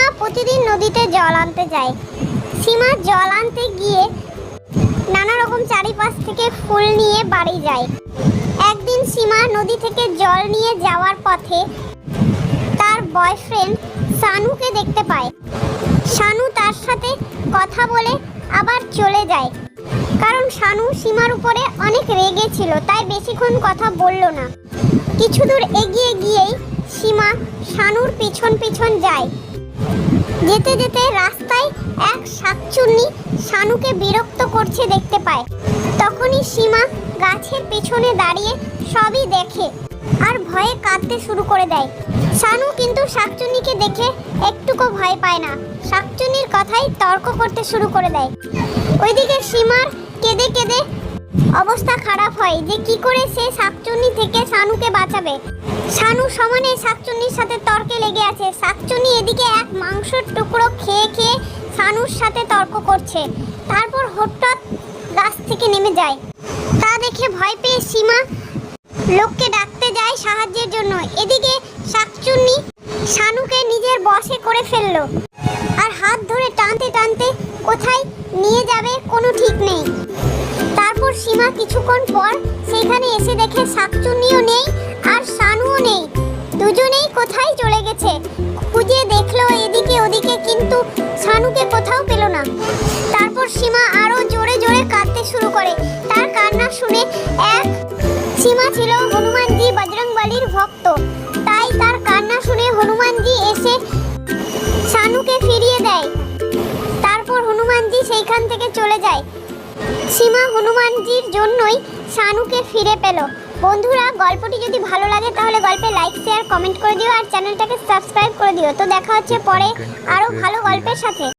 সীমা প্রতিদিন নদীতে জল আনতে যায়। সীমা জল আনতে গিয়ে নানা রকম চারিপাশ থেকে ফুল নিয়ে বাড়ি যায়। একদিন সীমা নদী থেকে জল নিয়ে যাওয়ার পথে তার বয়ফ্রেন্ড শানুকে দেখতে পায়। শানু তার সাথে কথা বলে আবার চলে যায়, কারণ শানু সীমার উপরে অনেক রেগে ছিল, তাই বেশিক্ষণ কথা বলল না। কিছু দূর এগিয়ে গিয়েই সীমা শানুর পিছন পিছন যায়। যেতে যেতে রাস্তায় এক শাকচুন্নি শানুকে বিরক্ত করছে দেখতে পায়। তখনই সীমা গাছের পিছনে দাঁড়িয়ে সবই দেখে আর ভয়ে কাঁদতে শুরু করে দেয়। শানু কিন্তু শাকচুন্নিকে দেখে একটুকু ভয় পায় না, শাকচুন্নির কথাই তর্ক করতে শুরু করে দেয়। ওইদিকে সীমার কেঁদে কেঁদে অবস্থা খারাপ হয় যে কি করে সে শাকচুন্নি থেকে শানুকে বাঁচাবে। শানু সমানে শাকচুন্নির সাথে তর্কে লেগে আছে। শাকচুন্নি এদিকে এক মাংসের টুকরো খেয়ে খেয়ে শানুর সাথে তর্ক করছে। তারপর হঠাৎ গাছ থেকে নেমে যায়। তা দেখে ভয় পেয়ে সীমা লোককে ডাকতে যায় সাহায্যের জন্য। এদিকে শাকচুন্নি শানুকে নিজের বশে করে ফেললো আর হাত ধরে টানতে টানতে কোথায় নিয়ে যাবে কোনো ঠিক নেই। তারপর সীমা কিছুক্ষণ পর সেখানে এসে দেখে শাকচুন্নিও নেই আর শানুও নেই, দুজনেই কোথায় চলে গেছে। খুঁজে দেখলো এদিকে ওদিকে, কিন্তু শানুকে কোথাও পেল না। তারপর সীমা আরো জোরে জোরে কাঁদতে শুরু করে। তার কান্না শুনে সীমা ছিল হনুমানজি বজরংবলীর ভক্ত, তাই তার কান্না শুনে হনুমানজি এসে শানুকে ফিরিয়ে দেয়। তারপর হনুমানজি সেইখান থেকে চলে যায়। সীমা হনুমানজির জন্যই শানুকে ফিরে পেল। বন্ধুরা, গল্পটি যদি ভালো লাগে তাহলে গল্পে লাইক শেয়ার কমেন্ট করে দিও আর চ্যানেলটাকে সাবস্ক্রাইব করে দিও। তো দেখা হচ্ছে পরে আরো ভালো গল্পের সাথে।